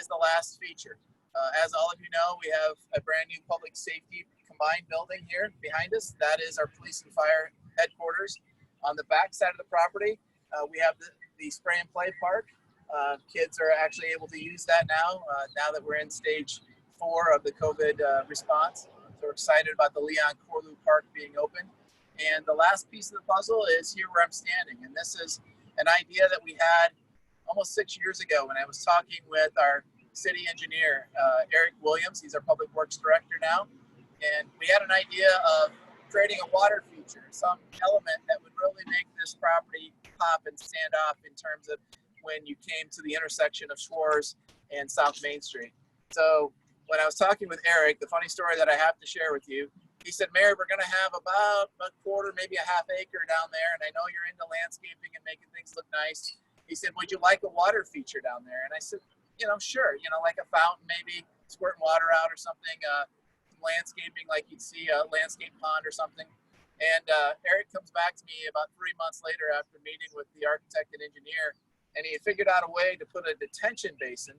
is the last feature. As all of you know, we have a brand new public safety combined building here behind us. That is our police and fire headquarters. On the back side of the property, we have the spray and play park. Kids are actually able to use that now that we're in stage 4 of the COVID response. So we're excited about the Leon Corlew Park being open. And the last piece of the puzzle is here where I'm standing. And this is an idea that we had almost 6 years ago when I was talking with our city engineer, Eric Williams. He's our public works director now. And we had an idea of creating a water feature, some element that would really make this property pop and stand off in terms of when you came to the intersection of Schwarz and South Main Street. So when I was talking with Eric, the funny story that I have to share with you, he said, Mary, we're going to have about a quarter, maybe a half acre down there. And I know you're into landscaping and making things look nice. He said, would you like a water feature down there? And I said, sure, like a fountain, maybe squirting water out or something, landscaping like you'd see a landscape pond or something. And Eric comes back to me about 3 months later after meeting with the architect and engineer, and he figured out a way to put a detention basin.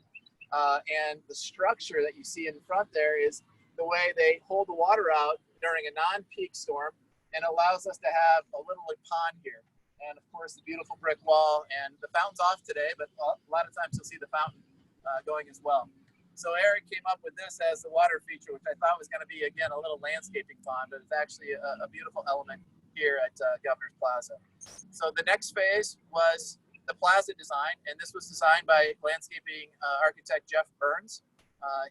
And the structure that you see in front there is the way they hold the water out during a non-peak storm, and allows us to have a little pond here. And of course, the beautiful brick wall, and the fountain's off today, but a lot of times you'll see the fountain going as well. So Eric came up with this as the water feature, which I thought was going to be, again, a little landscaping pond, but it's actually a beautiful element here at Governor's Plaza. So the next phase was the plaza design, and this was designed by landscaping architect Jeff Burns.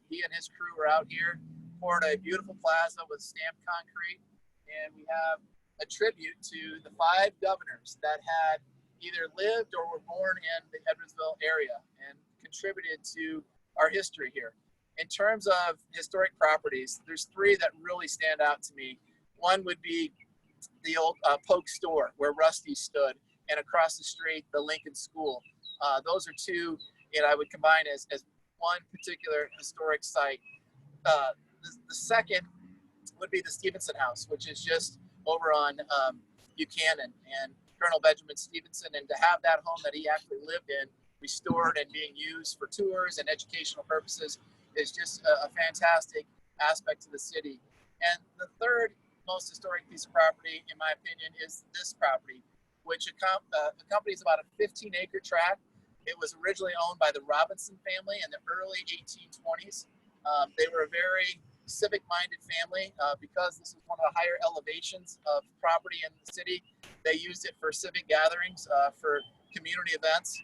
He and his crew were out here, poured a beautiful plaza with stamped concrete, and we have a tribute to the 5 governors that had either lived or were born in the Edwardsville area and contributed to our history here. In terms of historic properties, there's 3 that really stand out to me. One would be the old Polk store where Rusty stood, and across the street, the Lincoln School. Those are 2 I would combine as one particular historic site. The second would be the Stevenson House, which is just over on Buchanan, and Colonel Benjamin Stevenson, and to have that home that he actually lived in restored and being used for tours and educational purposes is just a fantastic aspect to the city. And the third most historic piece of property, in my opinion, is this property, which accompanies about a 15-acre tract. It was originally owned by the Robinson family in the early 1820s. They were a very civic-minded family because this was one of the higher elevations of property in the city. They used it for civic gatherings, for community events.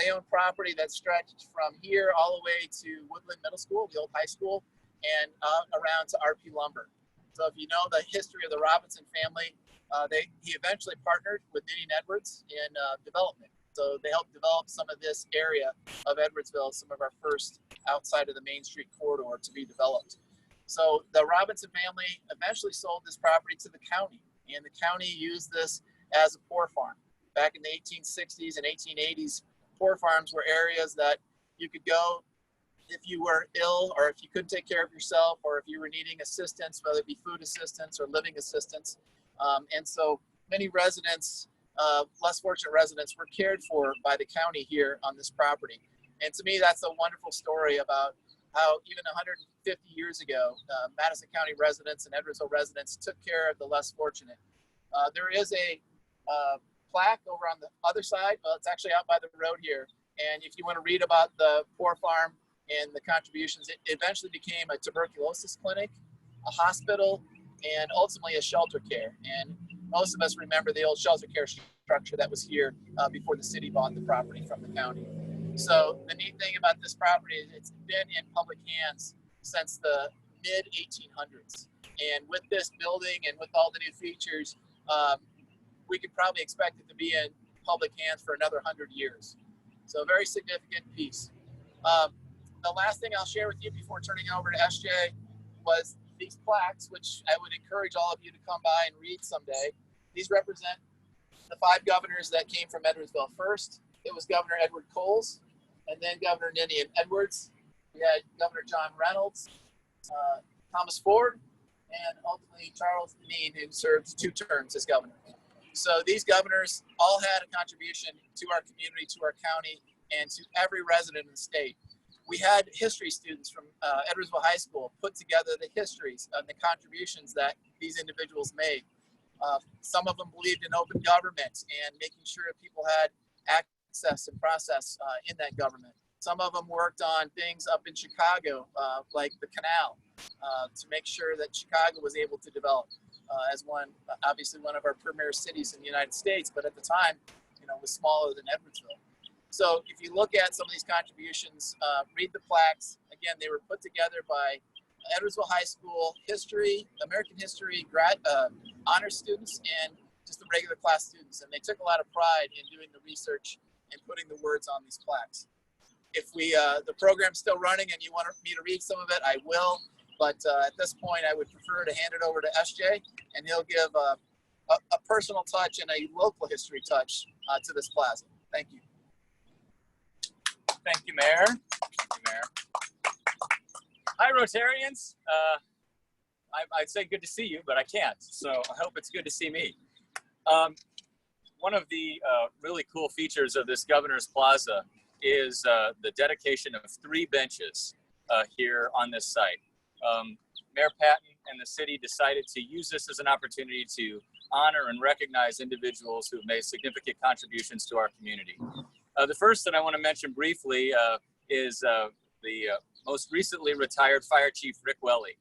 They owned property that stretched from here all the way to Woodland Middle School, the old high school, and around to RP Lumber. So if you know the history of the Robinson family, he eventually partnered with Nitti and Edwards in development. So they helped develop some of this area of Edwardsville, some of our first outside of the Main Street corridor to be developed. So the Robinson family eventually sold this property to the county, and the county used this as a poor farm. Back in the 1860s and 1880s, poor farms were areas that you could go if you were ill, or if you couldn't take care of yourself, or if you were needing assistance, whether it be food assistance or living assistance. And so many residents, less fortunate residents, were cared for by the county here on this property. And to me, that's a wonderful story about how even 150 years ago, Madison County residents and Edwardsville residents took care of the less fortunate. There is a plaque over on the other side. Well, it's actually out by the road here. And if you want to read about the poor farm and the contributions, it eventually became a tuberculosis clinic, a hospital, and ultimately a shelter care. And most of us remember the old shelter care structure that was here before the city bought the property from the county. So the neat thing about this property is it's been in public hands since the mid-1800s. And with this building and with all the new features, we could probably expect it to be in public hands for another 100 years. So a very significant piece. The last thing I'll share with you before turning it over to SJ was these plaques, which I would encourage all of you to come by and read someday. These represent the 5 governors that came from Edwardsville. First, it was Governor Edward Coles, and then Governor Nitti Edwards. We had Governor John Reynolds, Thomas Ford, and ultimately Charles Deneen, who served 2 terms as governor. So these governors all had a contribution to our community, to our county, and to every resident in the state. We had history students from Edwardsville High School put together the histories and the contributions that these individuals made. Some of them believed in open government and making sure people had access and process in that government. Some of them worked on things up in Chicago, like the canal, to make sure that Chicago was able to develop as obviously one of our premier cities in the United States, but at the time, was smaller than Edwardsville. So if you look at some of these contributions, read the plaques. Again, they were put together by Edwardsville High School history, American history honor students, and just the regular class students. And they took a lot of pride in doing the research and putting the words on these plaques. If the program's still running and you want me to read some of it, I will. But at this point, I would prefer to hand it over to SJ, and he'll give a personal touch and a local history touch to this plaza. Thank you. Thank you, Mayor. Thank you, Mayor. Hi, Rotarians. I'd say good to see you, but I can't. So I hope it's good to see me. One of the really cool features of this Governor's Plaza is the dedication of 3 benches here on this site. Mayor Patton and the city decided to use this as an opportunity to honor and recognize individuals who have made significant contributions to our community. The first that I want to mention briefly is the most recently retired Fire Chief Rick Welly.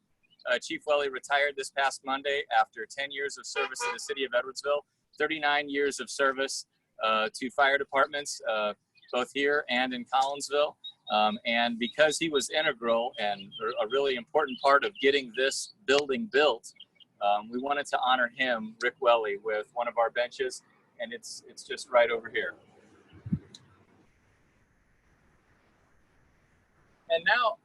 Chief Welly retired this past Monday after 10 years of service in the city of Edwardsville, 39 years of service to fire departments, both here and in Collinsville. And because he was integral and a really important part of getting this building built, we wanted to honor him, Rick Welly, with one of our benches, and it's just right over here. And now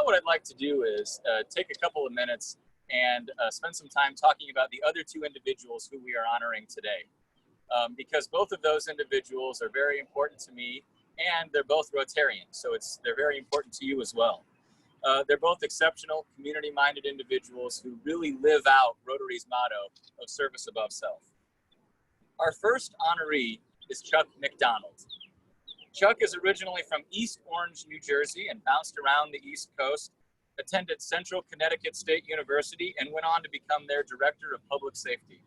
what I'd like to do is take a couple of minutes and spend some time talking about the other 2 individuals who we are honoring today. Because both of those individuals are very important to me, and they're both Rotarians, so they're very important to you as well. They're both exceptional, community-minded individuals who really live out Rotary's motto of service above self. Our first honoree is Chuck MacDonald. Chuck is originally from East Orange, New Jersey, and bounced around the East Coast, attended Central Connecticut State University, and went on to become their Director of Public Safety.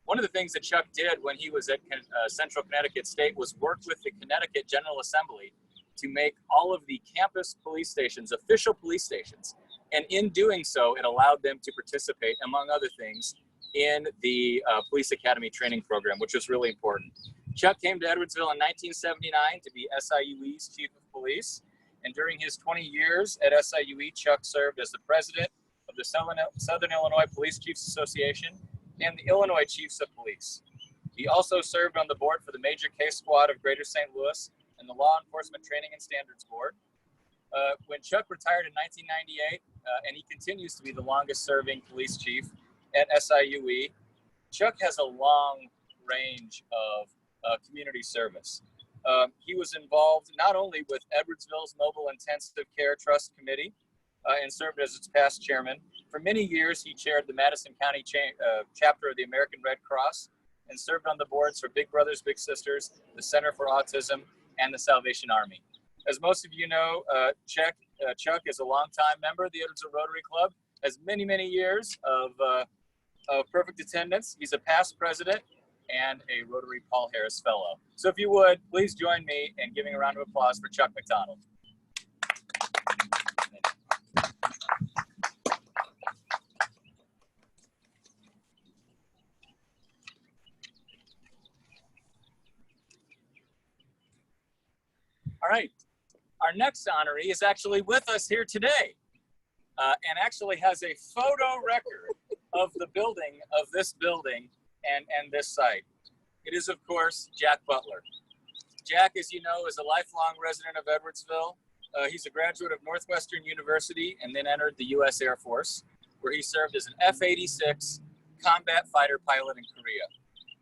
One of the things that Chuck did when he was at Central Connecticut State was work with the Connecticut General Assembly to make all of the campus police stations official police stations. And in doing so, it allowed them to participate, among other things, in the Police Academy training program, which was really important. Chuck came to Edwardsville in 1979 to be SIUE's Chief of Police. And during his 20 years at SIUE, Chuck served as the president of the Southern Illinois Police Chiefs Association and the Illinois Chiefs of Police. He also served on the board for the Major Case Squad of Greater St. Louis and the Law Enforcement Training and Standards Board. When Chuck retired in 1998, and he continues to be the longest serving police chief at SIUE, Chuck has a long range of community service. He was involved not only with Edwardsville's Mobile Intensive Care Trust Committee and served as its past chairman. For many years, he chaired the Madison County chapter of the American Red Cross and served on the boards for Big Brothers Big Sisters, the Center for Autism, and the Salvation Army. As most of you know, Chuck is a longtime member of the Edwardsville Rotary Club, has many, many years of perfect attendance. He's a past president and a Rotary Paul Harris Fellow. So if you would, please join me in giving a round of applause for Chuck MacDonald. All right, our next honoree is actually with us here today and actually has a photo record of the building of this building and this site. It is, of course, Jack Butler. Jack, as you know, is a lifelong resident of Edwardsville. He's a graduate of Northwestern University and then entered the U.S. Air Force, where he served as an F-86 combat fighter pilot in Korea.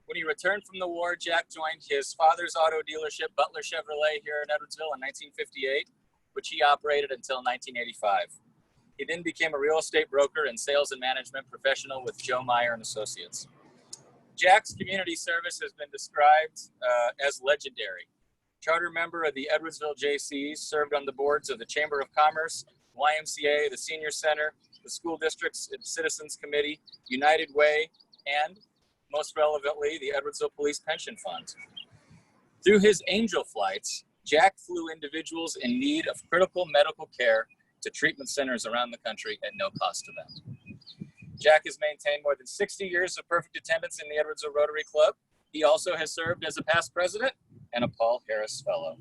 When he returned from the war, Jack joined his father's auto dealership, Butler Chevrolet, here in Edwardsville in 1958, which he operated until 1985. He then became a real estate broker and sales and management professional with Joe Meyer and Associates. Jack's community service has been described as legendary. charter member of the Edwardsville JCs, served on the boards of the Chamber of Commerce, YMCA, the Senior Center, the School District's Citizens Committee, United Way, and most relevantly, the Edwardsville Police Pension Fund. Through his angel flights, Jack flew individuals in need of critical medical care to treatment centers around the country at no cost to them. Jack has maintained more than 60 years of perfect attendance in the Edwardsville Rotary Club. He also has served as a past president and a Paul Harris Fellow.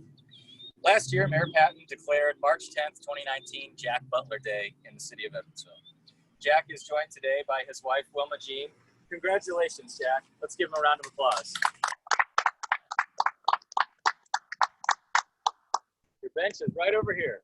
Last year, Mayor Patton declared March 10th, 2019, Jack Butler Day in the city of Edwardsville. Jack is joined today by his wife, Wilma Jean. Congratulations, Jack. Let's give him a round of applause. Your bench is right over here.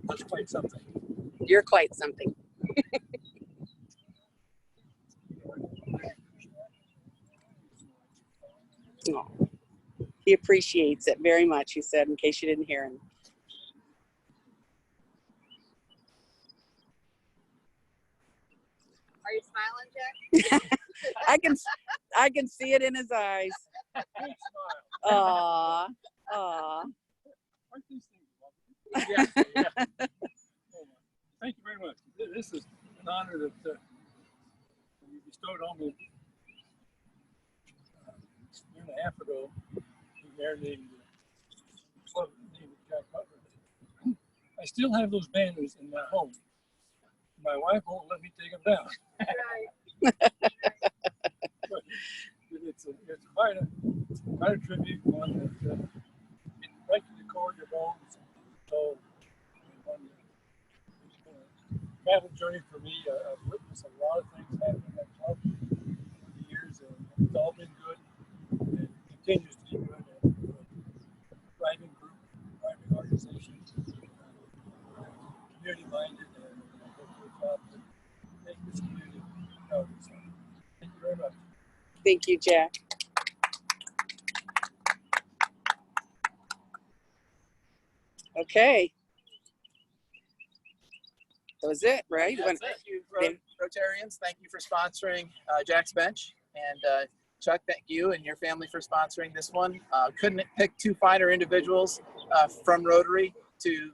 That's quite something. You're quite something. Oh, he appreciates it very much, he said, in case you didn't hear him. Are you smiling, Jack? I can see it in his eyes. Aw, aw. Aren't these things lovely? Yeah. Thank you very much. This is an honor that you bestowed on me a year and a half ago. The mayor named the club named Jack Butler. I still have those banners in my home. My wife won't let me take them down. Right. But it's quite a tribute, one that right to the core of your bones. So, one it's been a travel journey for me. I've witnessed a lot of things happen in that club over the years, and it's all been good. And it continues to be good. And thriving group, thriving organization, community-minded, and I hope we're proud to make this community proud. So, thank you very much. Thank you, Jack. Okay. That was it, right? Thank you, Rotarians. Thank you for sponsoring Jack's Bench. And Chuck, thank you and your family for sponsoring this one. Couldn't pick two finer individuals from Rotary to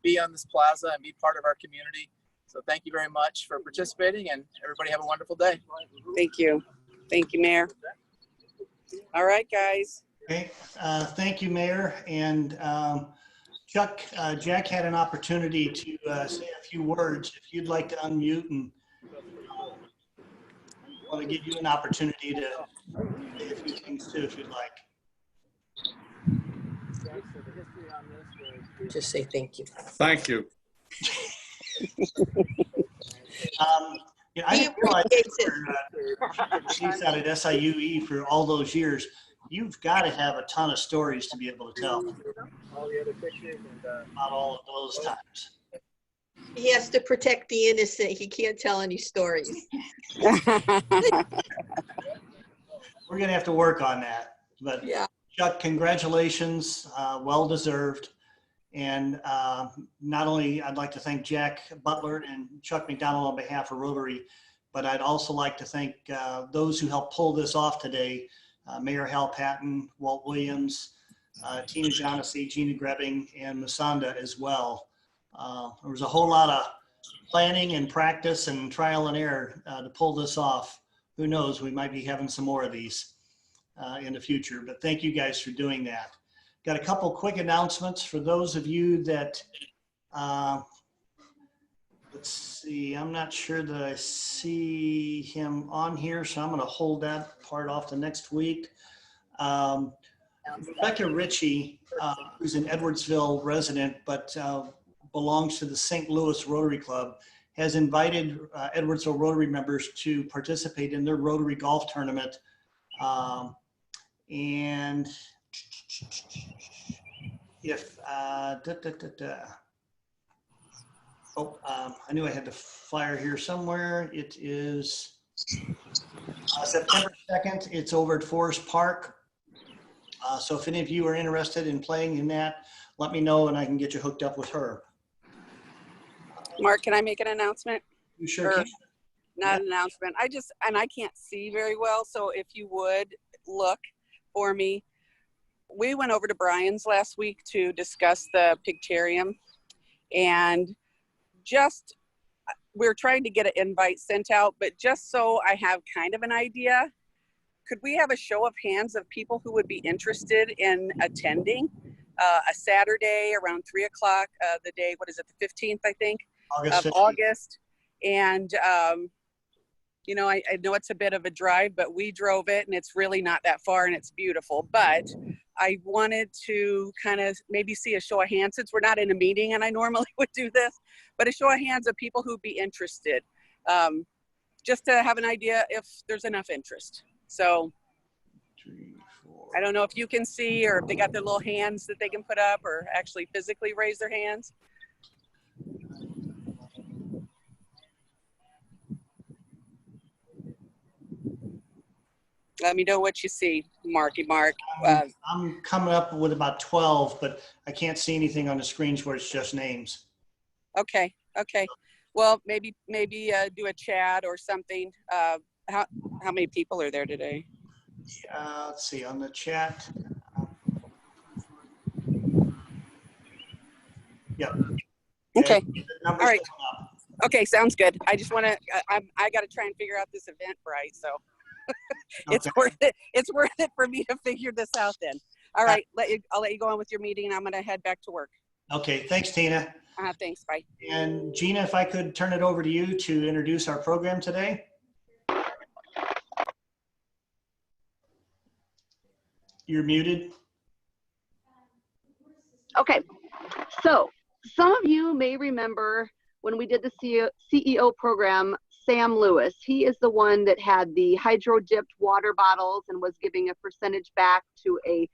be on this plaza and be part of our community. So thank you very much for participating, and everybody have a wonderful day. Thank you. Thank you, Mayor. All right, guys. Okay, thank you, Mayor. And Chuck, Jack had an opportunity to say a few words. If you'd like to unmute, and I want to give you an opportunity to say a few things too, if you'd like. Just say thank you. Thank you. Yeah, I didn't realize she's out at SIUE for all those years. You've got to have a ton of stories to be able to tell All the other pictures and about all of those times. He has to protect the innocent. He can't tell any stories. We're going to have to work on that. But Yeah. Chuck, congratulations. Well deserved. And not only I'd like to thank Jack Butler and Chuck McDonald on behalf of Rotary, but I'd also like to thank those who helped pull this off today. Mayor Hal Patton, Walt Williams, Tina Jonassy, Gina Grebbing, and Masanda as well. There was a whole lot of planning and practice and trial and error to pull this off. Who knows, we might be having some more of these in the future, but thank you guys for doing that. Got a couple quick announcements for those of you that, let's see, I'm not sure that I see him on here, so I'm going to hold that part off to next week. Rebecca Ritchie, who's an Edwardsville resident, but belongs to the St. Louis Rotary Club, has invited Edwardsville Rotary members to participate in their Rotary golf tournament. And if Oh, I knew I had the flyer here somewhere. It is September 2nd. It's over at Forest Park. So if any of you are interested in playing in that, let me know and I can get you hooked up with her. Mark, can I make an announcement? You sure Or can. not an announcement. And I can't see very well. So if you would look for me. We went over to Brian's last week to discuss the Pictarium, and we're trying to get an invite sent out, but just so I have kind of an idea, could we have a show of hands of people who would be interested in attending a Saturday around 3 o'clock, the day, what is it, the 15th, I think, August of 15th. August. And, you know, I know it's a bit of a drive, but we drove it and it's really not that far and it's beautiful. But I wanted to kind of maybe see a show of hands, since we're not in a meeting and I normally would do this, but a show of hands of people who'd be interested, just to have an idea if there's enough interest. So 3, 4. I don't know if you can see or if they got their little hands that they can put up or actually physically raise their hands. Let me know what you see, Marky Mark. I'm coming up with about 12, but I can't see anything on the screens where it's just names. Okay. Well, maybe do a chat or something. How many people are there today? Let's see on the chat. Yep. Okay. The numbers All right. coming up. Okay, sounds good. I just want to. I got to try and figure out this event right. So it's Okay. worth it. It's worth it for me to figure this out. Then. All right. I'll let you go on with your meeting, and I'm going to head back to work. Okay. Thanks, Tina. Thanks. Bye. And Gina, if I could turn it over to you to introduce our program today. You're muted. Okay, so some of you may remember when we did the CEO program, Sam Lewis. He is the one that had the hydro-dipped water bottles and was giving a percentage back to a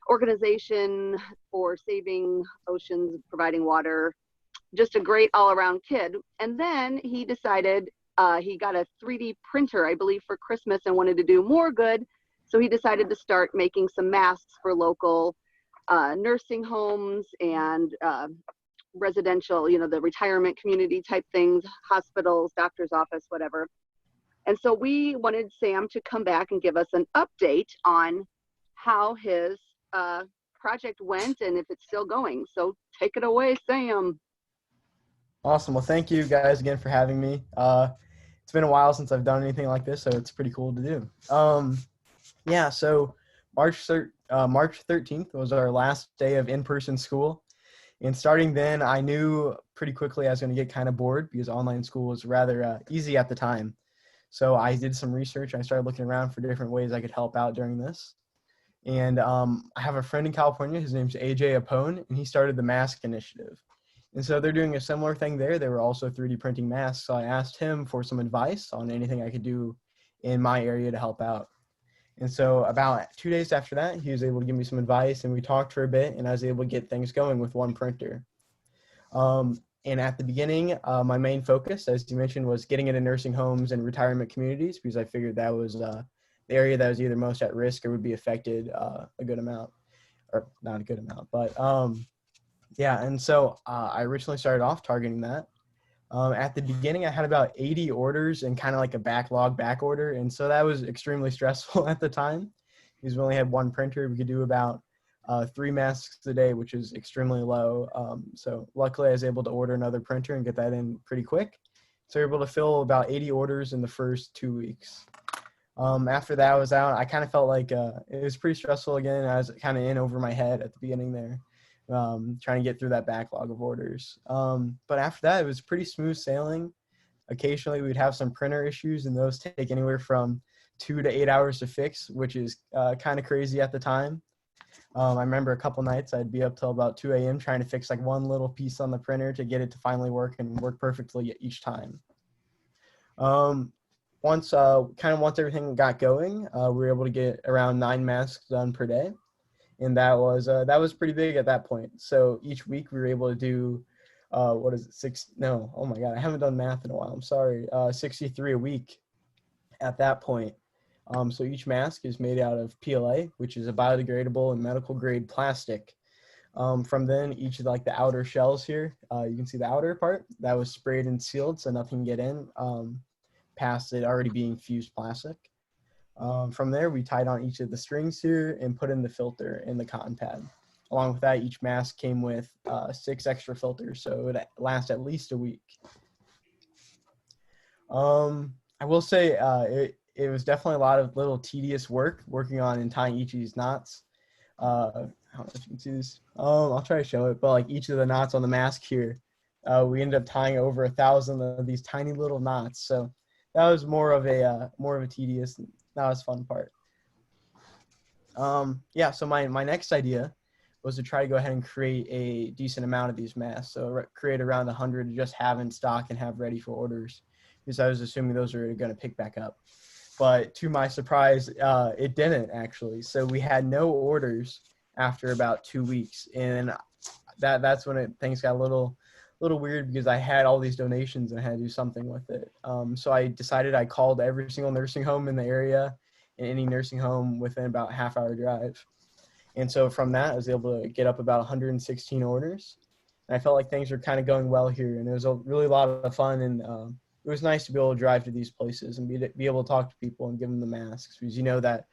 organization for saving oceans, providing water. Just a great all-around kid. And then he decided he got a 3D printer, I believe, for Christmas and wanted to do more good. So he decided to start making some masks for local nursing homes and residential, you know, the retirement community type things, hospitals, doctor's office, whatever. And so we wanted Sam to come back and give us an update on how his project went and if it's still going. So take it away, Sam. Awesome. Well, thank you guys again for having me. It's been a while since I've done anything like this, so it's pretty cool to do. Yeah, so March 13th was our last day of in-person school. And starting then, I knew pretty quickly I was going to get kind of bored because online school was rather easy at the time. So I did some research. I started looking around for different ways I could help out during this. And I have a friend in California. His name's AJ Apone, and he started the Mask Initiative. And so they're doing a similar thing there. They were also 3D printing masks. So I asked him for some advice on anything I could do in my area to help out. And so about 2 days after that, he was able to give me some advice and we talked for a bit and I was able to get things going with one printer. And at the beginning, my main focus, as you mentioned, was getting into nursing homes and retirement communities because I figured that was the area that was either most at risk or would be affected a good amount, or not a good amount, but yeah. And so I originally started off targeting that. At the beginning, I had about 80 orders and kind of like a backlog back order. And so that was extremely stressful at the time because we only had one printer. We could do about 3 masks a day, which is extremely low. So luckily I was able to order another printer and get that in pretty quick. So we were able to fill about 80 orders in the first 2 weeks. After that was out, I kind of felt like it was pretty stressful again. I was kind of in over my head at the beginning there. Trying to get through that backlog of orders. But after that, it was pretty smooth sailing. Occasionally we'd have some printer issues and those take anywhere from 2 to 8 hours to fix, which is kind of crazy at the time. I remember a couple nights I'd be up till about 2 a.m. trying to fix like one little piece on the printer to get it to finally work and work perfectly each time. Once everything got going, we were able to get around 9 masks done per day. And that was pretty big at that point. So each week we were able to do what is it? No, oh my God, I haven't done math in a while. I'm sorry. 63 a week at that point. So each mask is made out of PLA, which is a biodegradable and medical grade plastic. From then, each of like the outer shells here, you can see the outer part that was sprayed and sealed so nothing can get in past it already being fused plastic. From there, we tied on each of the strings here and put in the filter in the cotton pad. Along with that, each mask came with 6 extra filters, so it would last at least a week. I will say it was definitely a lot of little tedious working on and tying each of these knots. I don't know if you can see this. I'll try to show it, but like each of the knots on the mask here, we ended up tying over 1,000 of these tiny little knots. So that was more of a tedious, not as fun part. Yeah, so my next idea was to try to go ahead and create a decent amount of these masks. So create around 100 to just have in stock and have ready for orders, because I was assuming those are going to pick back up. But to my surprise, it didn't actually. So we had no orders after about 2 weeks, and that's when things got a little weird, because I had all these donations and I had to do something with it. So I decided I called every single nursing home in the area and any nursing home within about a half-hour drive. And so from that, I was able to get up about 116 orders. And I felt like things were kind of going well here, and it was a lot of fun. And it was nice to be able to drive to these places and be able to talk to people and give them the masks, because you know that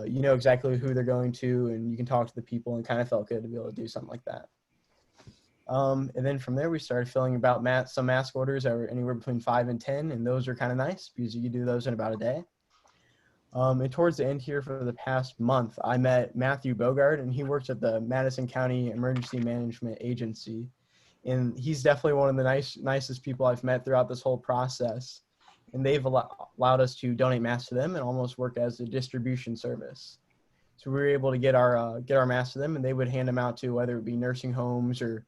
you know exactly who they're going to, and you can talk to the people, and kind of felt good to be able to do something like that. And then from there, we started filling about some mask orders that were anywhere between 5 and 10, and those are kind of nice because you can do those in about a day. And towards the end here, for the past month, I met Matthew Bogard, and he works at the Madison County Emergency Management Agency. And he's definitely one of the nicest people I've met throughout this whole process. And they've allowed us to donate masks to them and almost work as a distribution service. So we were able to get our masks to them, and they would hand them out to whether it be nursing homes or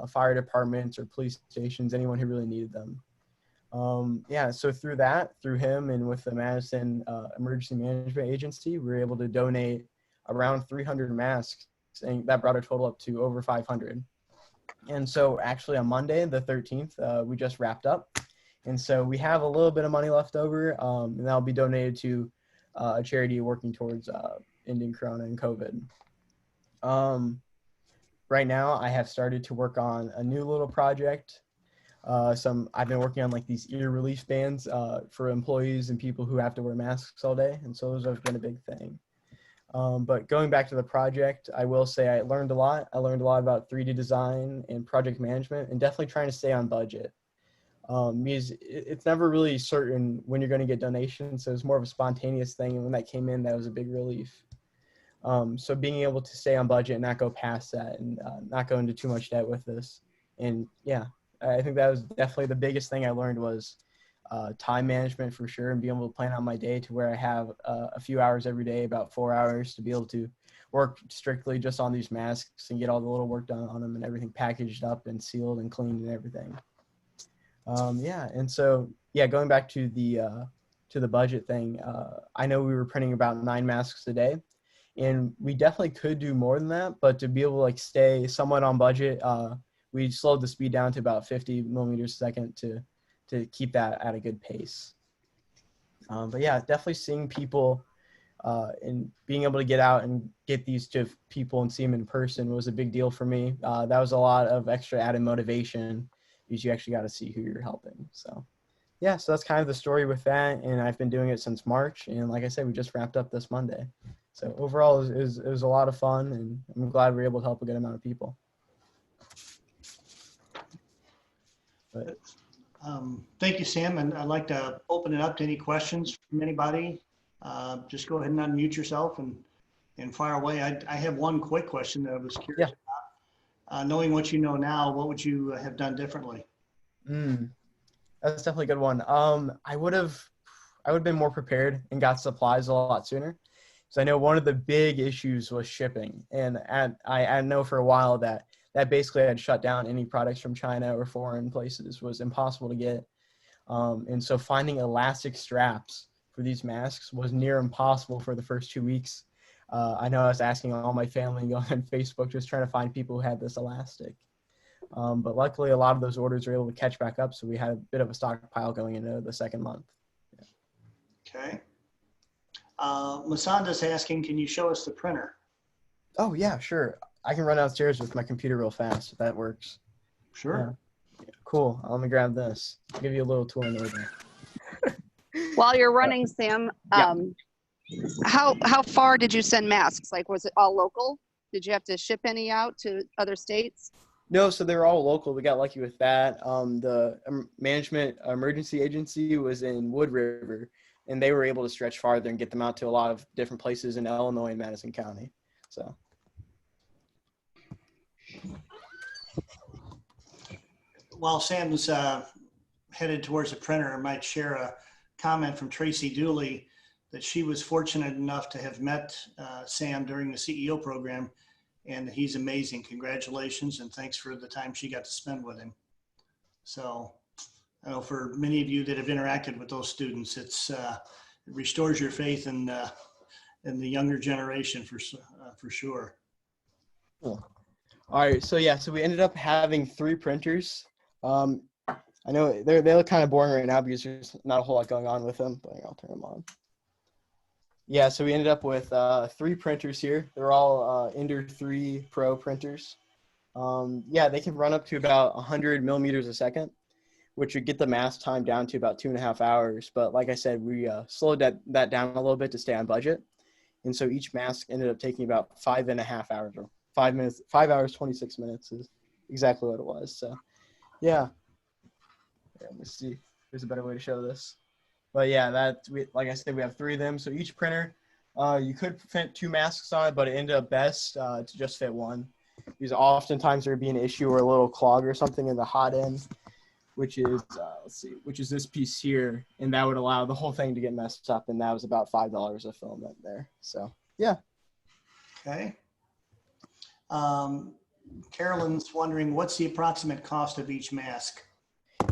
fire departments or police stations, anyone who really needed them. Yeah, so through him and with the Madison Emergency Management Agency, we were able to donate around 300 masks, and that brought our total up to over 500. And so actually on Monday, the 13th, we just wrapped up. And so we have a little bit of money left over, and that'll be donated to a charity working towards ending Corona and COVID. Right now, I have started to work on a new little project. I've been working on like these ear relief bands for employees and people who have to wear masks all day. And so those have been a big thing. But going back to the project, I will say I learned a lot. I learned a lot about 3D design and project management, and definitely trying to stay on budget. Because it's never really certain when you're going to get donations. So it's more of a spontaneous thing. And when that came in, that was a big relief. So being able to stay on budget and not go past that, and not go into too much debt with this. And yeah, I think that was definitely the biggest thing I learned was time management for sure, and being able to plan out my day to where I have a few hours every day, about 4 hours, to be able to work strictly just on these masks and get all the little work done on them and everything packaged up and sealed and cleaned and everything. Yeah, and so yeah, going back to the budget thing, I know we were printing about 9 masks a day, and we definitely could do more than that, but to be able to like stay somewhat on budget, we slowed the speed down to about 50 millimeters a second to keep that at a good pace. But yeah, definitely seeing people and being able to get out and get these to people and see them in person was a big deal for me. That was a lot of extra added motivation, because you actually got to see who you're helping. So yeah, so that's kind of the story with that. And I've been doing it since March. And like I said, we just wrapped up this Monday. So overall, it was a lot of fun, and I'm glad we were able to help a good amount of people. But, thank you, Sam. And I'd like to open it up to any questions from anybody. Just go ahead and unmute yourself and fire away. I have one quick question that I was curious about. Knowing what you know now, what would you have done differently? That's definitely a good one. I would have been more prepared and got supplies a lot sooner. So I know one of the big issues was shipping, and I know for a while that basically had shut down any products from China or foreign places was impossible to get. And so finding elastic straps for these masks was near impossible for the first 2 weeks. I know I was asking all my family, going on Facebook, just trying to find people who had this elastic. But luckily, a lot of those orders were able to catch back up, so we had a bit of a stockpile going into the second month. Okay. Masanda's asking, can you show us the printer? Oh, yeah, sure. I can run downstairs with my computer real fast, if that works. Sure. Yeah, cool. Let me grab this. I'll give you a little tour in there. While you're running, Sam, Yeah. how far did you send masks? Like, was it all local? Did you have to ship any out to other states? No, so they were all local. We got lucky with that. The management emergency agency was in Wood River, and they were able to stretch farther and get them out to a lot of different places in Illinois and Madison County. So. While Sam's headed towards the printer, I might share a comment from Tracy Dooley that she was fortunate enough to have met Sam during the CEO program, and he's amazing. Congratulations, and thanks for the time she got to spend with him. So I know for many of you that have interacted with those students, it restores your faith in the younger generation for sure. Cool. All right, so yeah, so we ended up having 3 printers. I know they look kind of boring right now because there's not a whole lot going on with them, but I'll turn them on. Yeah, so we ended up with 3 printers here. They're all Ender 3 Pro printers. Yeah, they can run up to about 100 millimeters a second, which would get the mask time down to about 2.5 hours. But like I said, we slowed that down a little bit to stay on budget. And so each mask ended up taking about 5.5 hours, or 5 hours, 26 minutes is exactly what it was. So yeah. Let me see. There's a better way to show this. But yeah, like I said, we have 3 of them. So each printer, you could fit 2 masks on it, but it ended up best to just fit 1. Because oftentimes there would be an issue or a little clog or something in the hot end, which is, which is this piece here. And that would allow the whole thing to get messed up. And that was about $5 of filament there. So yeah. Okay. Carolyn's wondering, what's the approximate cost of each mask?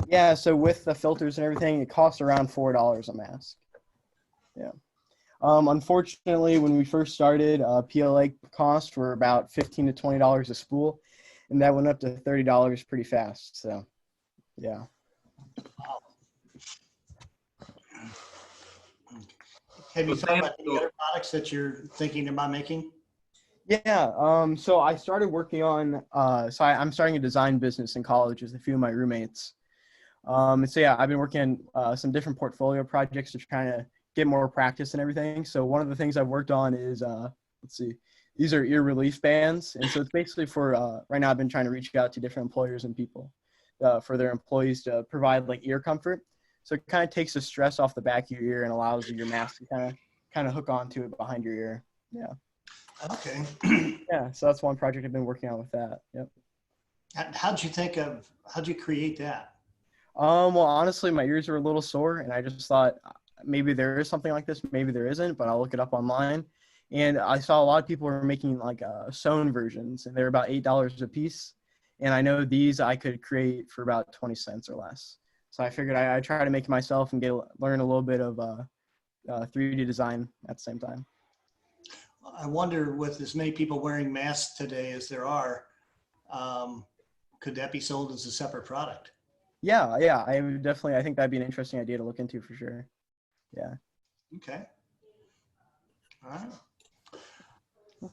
Yeah, so with the filters and everything, it costs around $4 a mask. Yeah. Unfortunately, when we first started, PLA costs were about $15 to $20 a spool, and that went up to $30 pretty fast. So, yeah. Have you thought about the other products that you're thinking about making? Yeah, so I started working on, I'm starting a design business in college with a few of my roommates. So yeah, I've been working on some different portfolio projects to try to get more practice and everything. So one of the things I've worked on is, these are ear relief bands. And so it's basically for, right now I've been trying to reach out to different employers and people for their employees to provide like ear comfort. So it kind of takes the stress off the back of your ear and allows your mask to kind of hook onto it behind your ear. Yeah. Okay. Yeah, so that's one project I've been working on with that. Yep. How'd you create that? Well, honestly, my ears were a little sore, and I just thought maybe there is something like this, maybe there isn't, but I'll look it up online. And I saw a lot of people were making like sewn versions, and they're about $8 a piece. And I know these I could create for about 20 cents or less. So I figured I'd try to make it myself and learn a little bit of 3D design at the same time. I wonder, with as many people wearing masks today as there are, could that be sold as a separate product? Yeah, I would definitely. I think that'd be an interesting idea to look into for sure. Yeah. Okay. All right.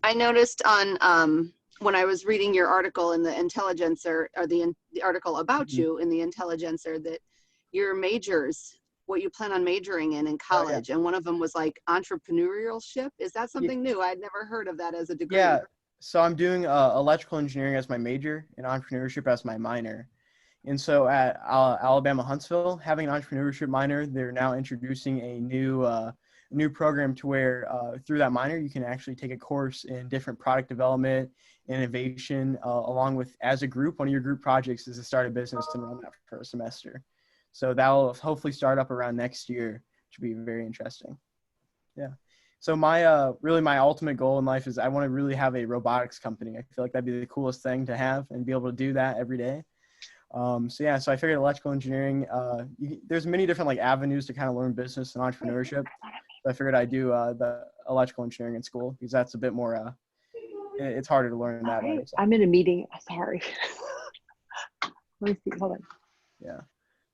I noticed on when I was reading your article in the Intelligencer, or the article about you in the Intelligencer, that your majors, what you plan on majoring in college, and one of them was like entrepreneurship. Is that something new? I'd never heard of that as a degree. Yeah. So I'm doing electrical engineering as my major and entrepreneurship as my minor. And so at Alabama Huntsville, having an entrepreneurship minor, they're now introducing a new program to where through that minor, you can actually take a course in different product development, innovation, along with, as a group, one of your group projects is to start a business and run that for a semester. So that'll hopefully start up around next year, which will be very interesting. Yeah. So my really my ultimate goal in life is I want to really have a robotics company. I feel like that'd be the coolest thing to have and be able to do that every day. So yeah, so I figured electrical engineering, there's many different like avenues to kind of learn business and entrepreneurship. So I figured I'd do the electrical engineering in school because that's a bit more, it's harder to learn that way. So. I'm in a meeting. Sorry. Let me see. Hold on. Yeah.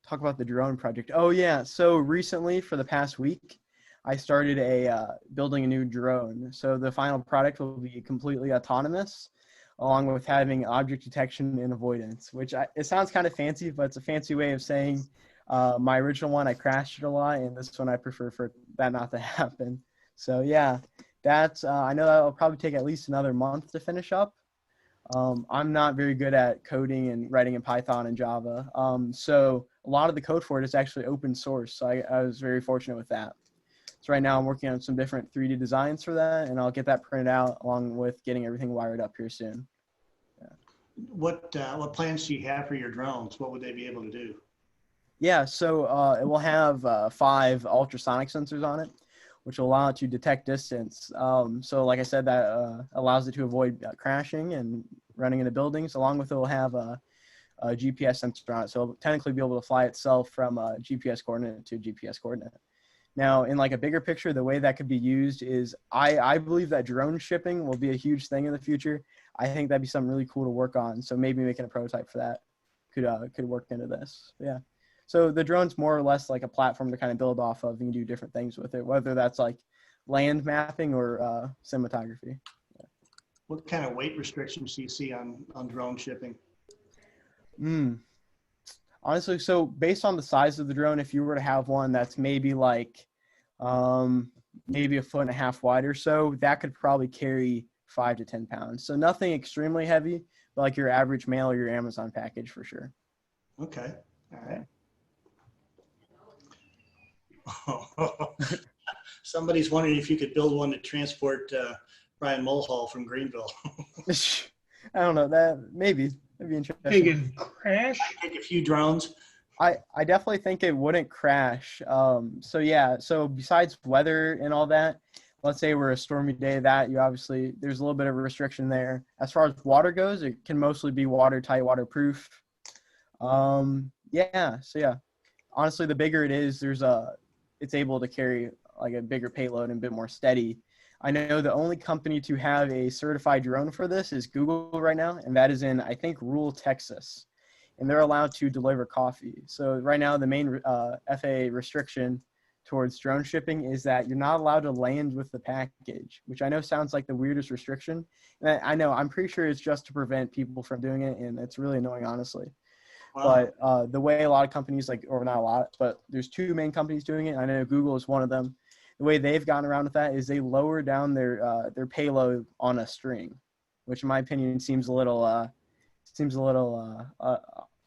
Talk about the drone project. Oh yeah. So recently, for the past week, I started building a new drone. So the final product will be completely autonomous, along with having object detection and avoidance, which it sounds kind of fancy, but it's a fancy way of saying my original one, I crashed it a lot, and this one I prefer for that not to happen. So yeah, that's, I know that'll probably take at least another month to finish up. I'm not very good at coding and writing in Python and Java. So a lot of the code for it is actually open source. So I was very fortunate with that. So right now I'm working on some different 3D designs for that, and I'll get that printed out along with getting everything wired up here soon. Yeah. What plans do you have for your drones? What would they be able to do? Yeah, so it will have 5 ultrasonic sensors on it, which will allow it to detect distance. So like I said, that allows it to avoid crashing and running into buildings. Along with it will have a GPS sensor on it. So it'll technically be able to fly itself from a GPS coordinate to a GPS coordinate. Now, in like a bigger picture, the way that could be used is I believe that drone shipping will be a huge thing in the future. I think that'd be something really cool to work on. So maybe making a prototype for that could work into this. Yeah. So the drone's more or less like a platform to kind of build off of and do different things with it, whether that's like land mapping or cinematography. Yeah. What kind of weight restrictions do you see on drone shipping? Honestly, so based on the size of the drone, if you were to have one that's maybe like maybe 1.5 feet wide or so, that could probably carry 5 to 10 pounds. So nothing extremely heavy, but like your average mail or your Amazon package for sure. Okay. All right. Somebody's wondering if you could build one to transport Brian Mulhall from Greenville. I don't know, that maybe that'd be interesting. They can crash. Take a few drones. I definitely think it wouldn't crash. So yeah, so besides weather and all that, let's say we're a stormy day, that you obviously, there's a little bit of a restriction there. As far as water goes, it can mostly be watertight, waterproof. Yeah, so yeah, honestly, the bigger it is, it's able to carry like a bigger payload and a bit more steady. I know the only company to have a certified drone for this is Google right now, and that is in, I think, rural Texas, and they're allowed to deliver coffee. So right now, the main FAA restriction towards drone shipping is that you're not allowed to land with the package, which I know sounds like the weirdest restriction. And I know, I'm pretty sure it's just to prevent people from doing it, and it's really annoying, honestly. Wow. But the way a lot of companies, like, or not a lot, but there's 2 main companies doing it. I know Google is one of them. The way they've gotten around with that is they lower down their payload on a string, which in my opinion seems a little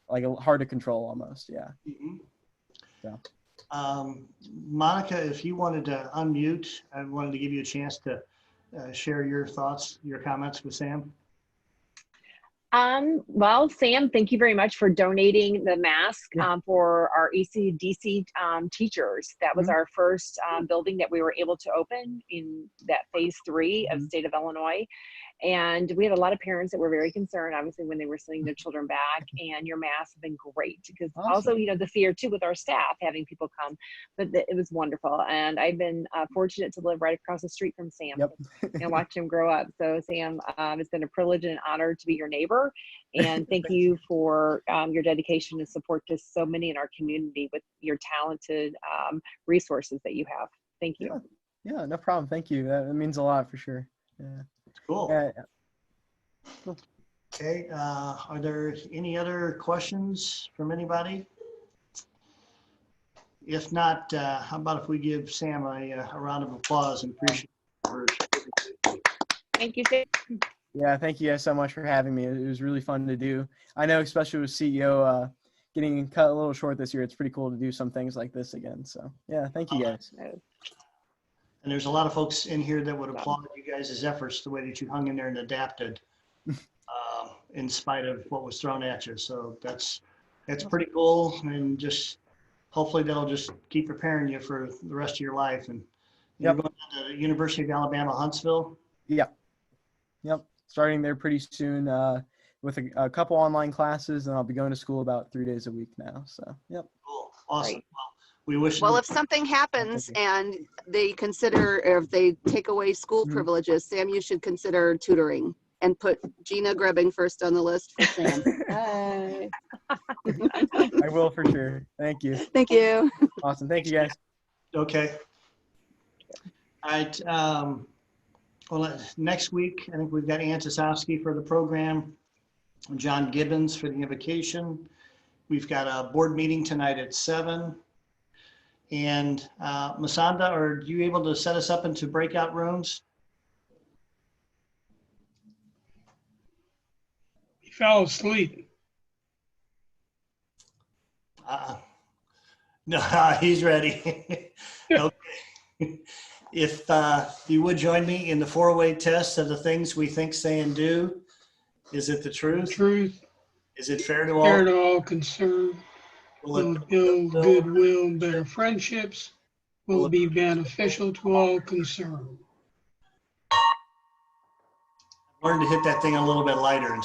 like hard to control almost. Yeah. Mm-hmm. So. Monica, if you wanted to unmute, I wanted to give you a chance to share your thoughts, your comments with Sam. Well, Sam, thank you very much for donating the mask for our ECDC teachers. That was our first building that we were able to open in that phase 3 of the state of Illinois. And we had a lot of parents that were very concerned, obviously, when they were sending their children back. And your masks have been great because also, you know, the fear too with our staff having people come, but it was wonderful. And I've been fortunate to live right across the street from Sam and watch him grow up. So Sam, it's been a privilege and an honor to be your neighbor. And thank you for your dedication and support to so many in our community with your talented resources that you have. Thank you. Yeah, no problem. Thank you. That means a lot for sure. Yeah. Cool. Yeah. Cool. Okay. Are there any other questions from anybody? If not, how about if we give Sam a round of applause and appreciate it. Thank you, Sam. Yeah, thank you guys so much for having me. It was really fun to do. I know, especially with CEO getting cut a little short this year, it's pretty cool to do some things like this again. So yeah, thank you guys. And there's a lot of folks in here that would applaud you guys' efforts, the way that you hung in there and adapted in spite of what was thrown at you. So that's pretty cool. And just hopefully that'll just keep preparing you for the rest of your life. And you're going to the University of Alabama, Huntsville? Yep. Starting there pretty soon with a couple online classes, and I'll be going to school about 3 days a week now. So, Cool. Awesome. Right. Well, we wish. Well, if something happens and they consider, or if they take away school privileges, Sam, you should consider tutoring and put Gina Grebbing first on the list for Sam. Bye. I will for sure. Thank you. Thank you. Awesome. Thank you, guys. Okay. All right. Well, next week, I think we've got Ann Tasowski for the program, John Gibbons for the invocation. We've got a board meeting tonight at 7. And Masanda, are you able to set us up into breakout rooms? He fell asleep. No, he's ready. Okay. If you would join me in the 4-way test of the things we think, say, and do. Is it the truth? Truth, Is it fair to fair all? to all concerned. Will it build goodwill and better friendships? Will it be beneficial to all concerned? Learn to hit that thing a little bit lighter and